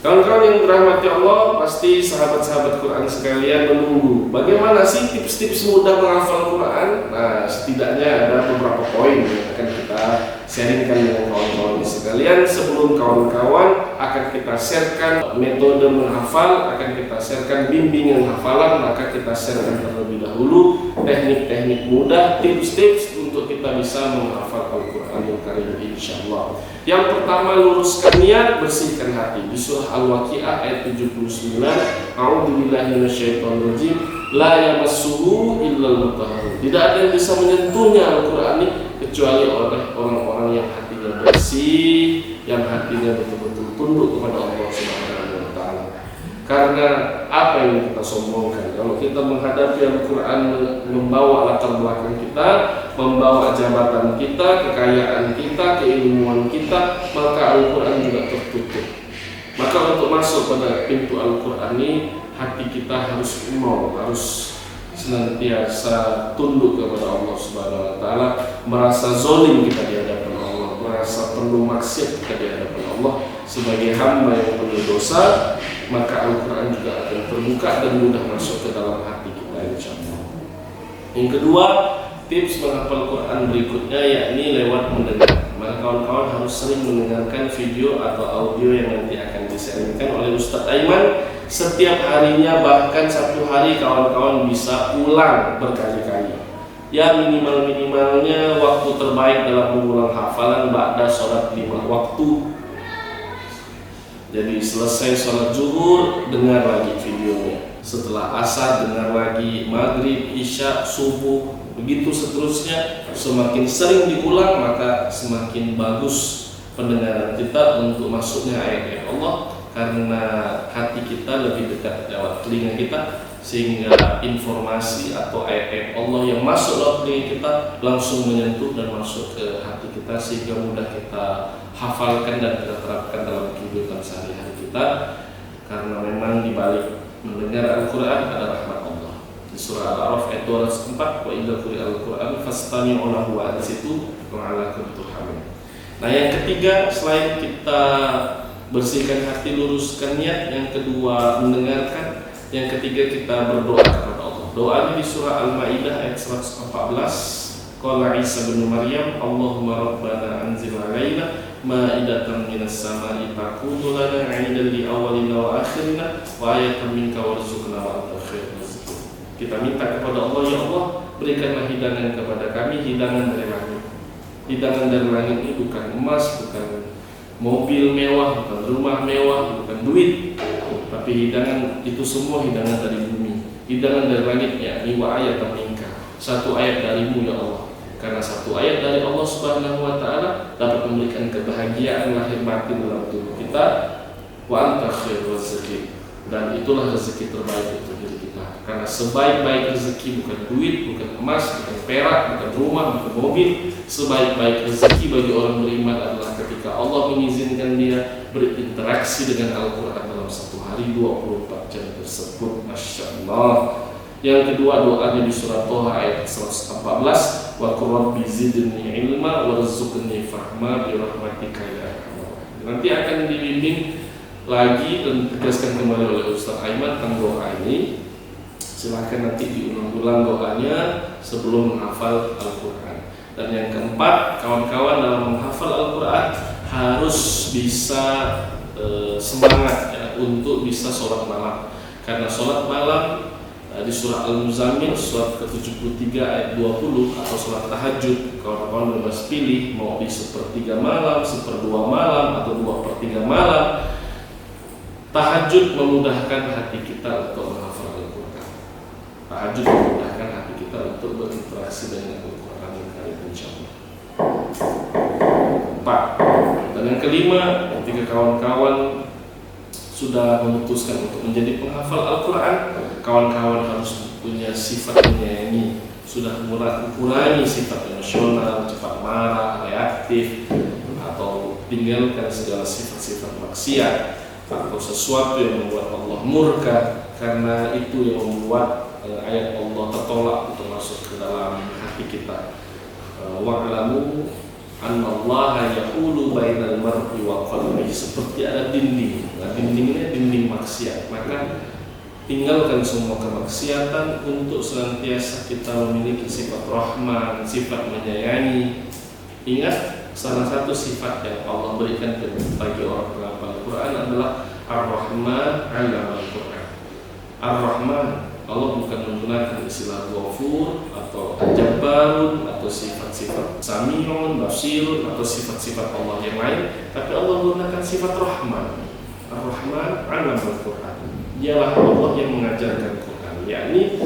Kawan-kawan yang dirahmati Allah, pasti sahabat-sahabat Quran sekalian menunggu bagaimana sih tips-tips mudah menghafal Quran. Nah, setidaknya ada beberapa poin yang akan kita sharingkan dengan kawan-kawan sekalian. Sebelum kawan-kawan akan kita sharekan metode menghafal, akan kita sharekan bimbingan hafalan, maka kita sharekan terlebih dahulu teknik-teknik mudah, tips-tips untuk kita bisa menghafal Al-Quranul Karim insyaallah. Yang pertama, luruskan niat, bersihkan hati. Di surah Al-Waqiah ayat 79, A'udzubillahi minasyaitonirrajim, la yamassuhu illal mutahharun. Tidak ada yang bisa menyentuhnya Al-Quran ini kecuali oleh orang-orang yang hatinya bersih, yang hatinya betul-betul tunduk kepada Allah Subhanahu wa taala. Karena apa yang kita sombongkan? Kalau kita menghadapi Al-Quran membawa latar belakang kita, membawa jabatan kita, kekayaan kita, keilmuan kita, maka Al-Quran juga tertutup. Maka untuk masuk pada pintu Al-Quran ini, hati kita harus senantiasa tunduk kepada Allah Subhanahu wa taala, merasa zalim kita di hadapan Allah, merasa penuh maksiat kita di hadapan Allah sebagai hamba yang penuh dosa. Maka Al-Quran juga akan terbuka dan mudah masuk ke dalam hati kita insyaallah. Yang kedua, tips menghafal Quran berikutnya yakni lewat mendengar. Maka kawan-kawan harus sering mendengarkan video atau audio yang nanti akan disampaikan oleh Ustadz Aiman setiap harinya, bahkan satu hari kawan-kawan bisa ulang berkali-kali. Ya, minimalnya waktu terbaik dalam mengulang hafalan ba'da sholat 5 waktu. Jadi selesai sholat zuhur, dengar lagi videonya. Setelah asar, dengar lagi. Maghrib, isya, subuh, begitu seterusnya. Semakin sering diulang, maka semakin bagus pendengaran kita untuk masuknya ayat-ayat Allah. Karena hati kita lebih dekat lewat telinga kita, sehingga informasi atau ayat-ayat Allah yang masuk lewat telinga kita langsung menyentuh dan masuk ke hati kita, sehingga mudah kita hafalkan dan kita terapkan dalam kehidupan sehari-hari kita. Karena memang di balik mendengar Al-Quran ada rahmat Allah. Di surah Al-A'raf ayat 204, wa idza quri'a Al-Quran fastami'u lahu wa ansitu la'allakum turhamun. Nah, yang ketiga, selain kita bersihkan hati, luruskan niat, yang kedua mendengarkan, yang ketiga kita berdoa kepada Allah. Doanya di surah Al-Maidah ayat 114. Qala Isa bin Maryam, Allahumma rabbana anzil alaina ma'idatan minas sama'i takunu lana 'idan li awwalina wa akhirina wa ayatan minka warzuqna wa anta khairur raziqin. Kita minta kepada Allah, ya Allah, berikanlah hidangan kepada kami, hidangan dari langit. Hidangan dari langit ini bukan emas, bukan mobil mewah, bukan rumah mewah, bukan duit, tapi hidangan itu semua hidangan dari bumi, hidangan dari langit, yakni wa ayatan minka, satu ayat darimu ya Allah. Karena satu ayat dari Allah Subhanahu wa taala dapat memberikan kebahagiaan lahir batin dalam tubuh kita. Wa anta khairur raziqin, dan itulah rezeki terbaik untuk diri kita. Karena sebaik-baik rezeki bukan duit, bukan emas, bukan perak, bukan rumah, bukan mobil. Sebaik-baik rezeki bagi orang beriman adalah ketika Allah mengizinkan dia berinteraksi dengan Al-Quran dalam satu hari 24 jam tersebut. Masya Allah. Yang kedua, doanya di surah Toha ayat 114, wa qur rabbi zidni ilma warzuqni fahma bi rahmatika ya Allah. Nanti akan dibimbing lagi dan ditegaskan kembali oleh Ustaz Aiman tentang doa ini. Silakan nanti diulang-ulang doanya sebelum menghafal Al-Quran. Dan yang keempat, kawan-kawan dalam menghafal Al-Quran harus bisa semangat ya, untuk bisa sholat malam. Karena sholat malam di surah Al-Muzammil surat ke-73 ayat 20 atau sholat tahajud, kawan-kawan bebas pilih mau di sepertiga malam, seperdua malam, atau 2/3 malam. Tahajud memudahkan hati kita untuk menghafal Al-Quran. Tahajud memudahkan hati kita untuk berinteraksi dengan Al-Quran yang kali insyaallah. 4. Dan yang kelima, ketika kawan-kawan sudah memutuskan untuk menjadi penghafal Al-Quran, kawan-kawan harus punya sifat menyayangi. Sudah kurangi sifat emosional, cepat marah, reaktif, atau tinggalkan segala sifat-sifat maksiat atau sesuatu yang membuat Allah murka. Karena itu yang membuat ayat Allah tertolak untuk masuk ke dalam hati kita. Wa'lamu Annallaha yaqulu bainal mar'i wa qalbihi, seperti ada dinding. Nah, dindingnya dinding maksiat. Maka tinggalkan semua kemaksiatan untuk senantiasa kita memiliki sifat Rahman, sifat menyayangi. Ingat, salah satu sifat yang Allah berikan bagi orang penghafal Al-Quran adalah Ar-Rahman 'allama Al-Quran. Ar-Rahman, Allah bukan menggunakan istilah Ghafur atau Jabbarun atau sifat-sifat Sami'un, Basirun atau sifat-sifat Allah yang lain, tapi Allah menggunakan sifat Rahman. Ar-Rahman 'allama Al-Quran. Dialah Allah yang mengajarkan Quran. Yakni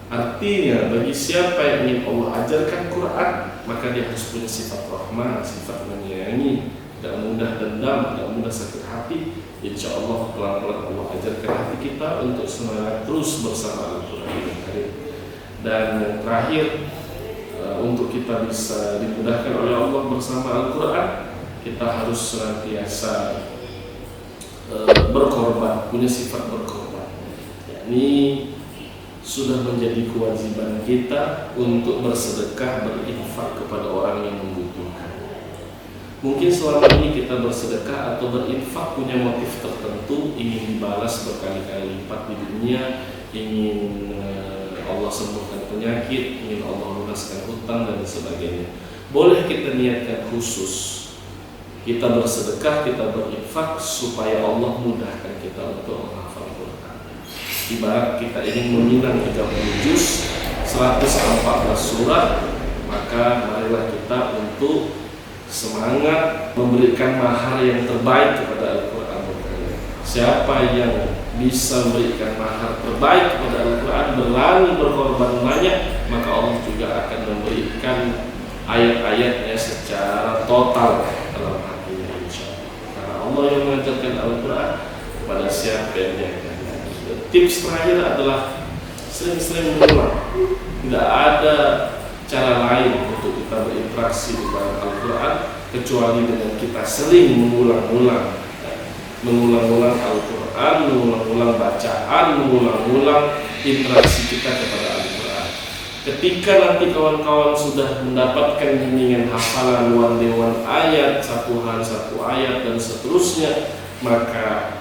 artinya bagi siapa yang ingin Allah ajarkan Quran, maka dia harus punya sifat Rahman, sifat menyayangi, tidak mudah dendam, tidak mudah sakit hati. Insya Allah pelan-pelan Allah ajarkan hati kita untuk semangat terus bersama Al-Quran. Dan yang terakhir, untuk kita bisa dimudahkan oleh Allah bersama Al-Quran, kita harus senantiasa berkorban, punya sifat berkorban. Yakni sudah menjadi kewajiban kita untuk bersedekah, berinfak kepada orang yang membutuhkan. Mungkin selama ini kita bersedekah atau berinfak punya motif tertentu, ingin dibalas berkali-kali lipat di dunia, ingin Allah sembuhkan penyakit, ingin Allah lunaskan hutang dan sebagainya. Boleh kita niatkan khusus, kita bersedekah, kita berinfak supaya Allah mudahkan kita untuk menghafal Quran. Ibarat kita ingin meminang 30 juz, 114 surat, maka marilah kita untuk semangat memberikan mahar yang terbaik kepada Al-Quran. Siapa yang bisa memberikan mahar terbaik kepada Al-Quran, berlari berkorban banyak, maka Allah juga akan memberikan ayat-ayatnya secara total dalam hatinya, insya Allah. Karena Allah yang mengajarkan Al-Quran kepada siapa yang dia kehendaki. Tips terakhir adalah sering-sering mengulang. Tidak ada cara lain untuk kita berinteraksi dengan Al-Quran kecuali dengan kita sering mengulang-ulang Al-Quran, mengulang-ulang bacaan, mengulang-ulang interaksi kita kepada Al-Quran. Ketika nanti kawan-kawan sudah mendapatkan bimbingan hafalan dewan ayat, satu hari satu ayat dan seterusnya, maka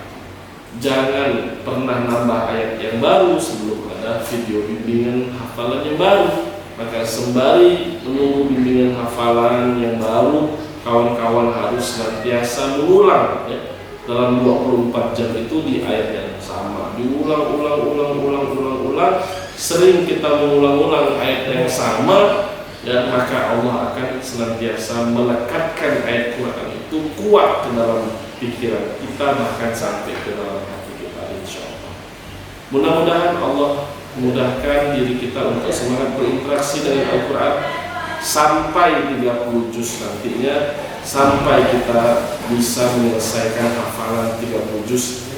jangan pernah nambah ayat yang baru sebelum ada video bimbingan hafalan yang baru. Maka sembari menunggu bimbingan hafalan yang baru, kawan-kawan harus senantiasa mengulang ya. Dalam 24 jam itu di ayat yang sama, diulang-ulang. Sering kita mengulang-ulang ayat yang sama, ya, maka Allah akan senantiasa melekatkan ayat Quran itu kuat ke dalam pikiran kita, bahkan sampai ke dalam hati kita, insya Allah. Mudah-mudahan Allah memudahkan diri kita untuk semangat berinteraksi dengan Al-Quran sampai 30 juz nantinya, sampai kita bisa menyelesaikan hafalan 30 juz.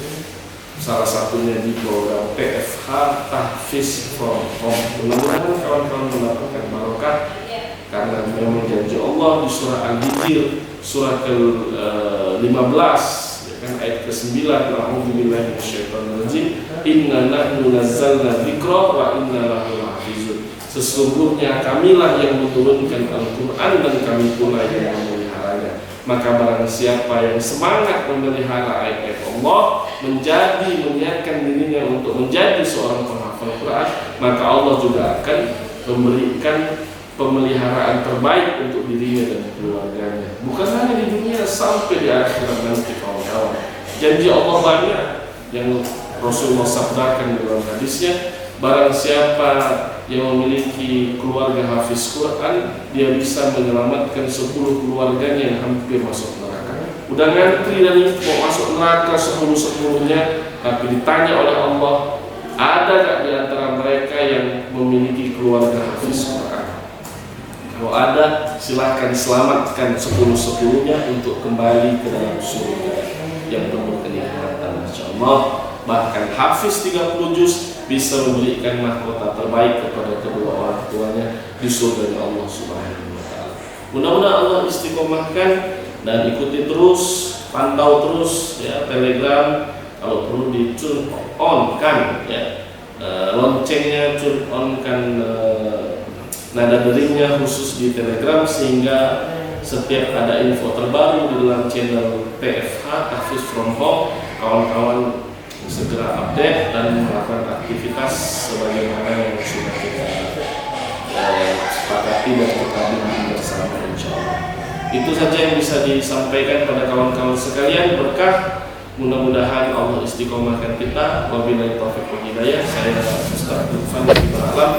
Salah satunya di program PFH Tahfiz from Home. Mudah-mudahan kawan-kawan mendapatkan barokah, karena memang janji Allah di surah Al-Hijr surah ke-15 ya kan, ayat ke-9, A'udzubillahi minasyaitonirrajim, inna nahnu nazzalna dzikra wa inna lahu lahafizun. Sesungguhnya kamilah yang menurunkan Al-Quran dan kami pula yang memeliharanya. Maka barang siapa yang semangat memelihara ayat-ayat Allah, menyiapkan dirinya untuk menjadi seorang penghafal Quran, maka Allah juga akan memberikan pemeliharaan terbaik untuk dirinya dan keluarganya. Bukan hanya di dunia, sampai di akhirat nanti, kawan-kawan. Janji Allah banyak yang Rasulullah sabdakan dalam hadisnya, barang siapa yang memiliki keluarga hafiz Quran, dia bisa menyelamatkan 10 keluarganya yang hampir masuk neraka. Udah ngantri dari mau masuk neraka 10-10-nya, tapi ditanya oleh Allah, ada gak di antara mereka yang memiliki keluarga hafiz Quran? Kalau ada, silahkan selamatkan 10-10-nya untuk kembali ke dalam surga yang penuh kenikmatan, insyaallah. Bahkan hafiz 30 juz bisa memberikan mahkota terbaik kepada kedua orang tuanya di surga Allah Subhanahu wa taala. Mudah-mudahan Allah istiqomahkan dan ikuti terus, pantau terus ya Telegram, kalau perlu di-turn on kan ya. Loncengnya turn on kan, nada deringnya khusus di Telegram, sehingga setiap ada info terbaru di dalam channel TFH Tahfiz from Home, kawan-kawan segera update dan melakukan aktivitas sebagaimana yang sudah kita sepakati dan kita bimbing bersama, insya Allah. Itu saja yang bisa disampaikan pada kawan-kawan sekalian. Berkah, mudah-mudahan Allah istiqomahkan kita. Wabillahi taufiq wal hidayah. Saya Ustaz Lutfan dari Alam.